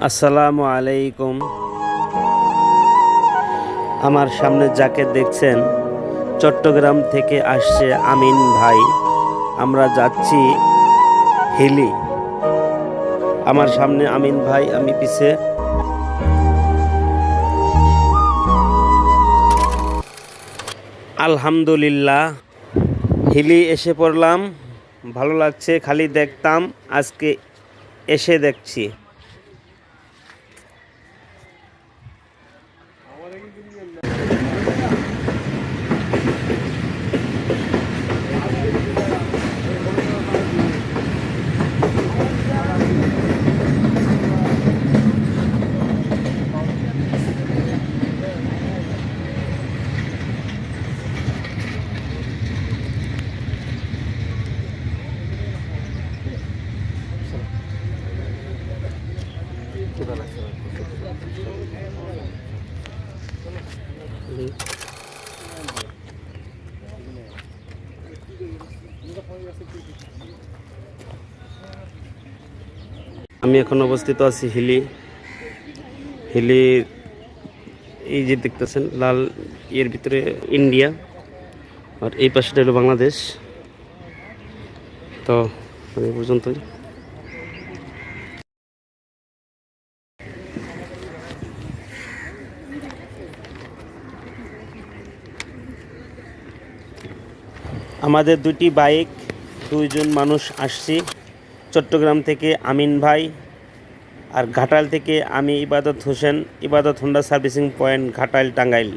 আসসালামু আলাইকুম। আমার সামনে যাকে দেখছেন চট্টগ্রাম থেকে আসছে আমিন ভাই। আমরা যাচ্ছি হিলি। আমার সামনে আমিন ভাই, আমি পিছে। আলহামদুলিল্লাহ হিলি এসে পড়লাম। ভালো লাগছে, খালি দেখতাম, আজকে এসে দেখছি। আমি এখন অবস্থিত আছি হিলির এই যে দেখতেছেন লাল এর ভিতরে ইন্ডিয়া, আর এই পাশে হলো বাংলাদেশ। তো এই পর্যন্তই। আমাদের দুটি বাইক, দুইজন মানুষ আসছি। চট্টগ্রাম থেকে আমিন ভাই, আর ঘাটাইল থেকে আমি ইবাদত হোসেন, ইবাদত Honda servicing point, Ghatail, Tangail.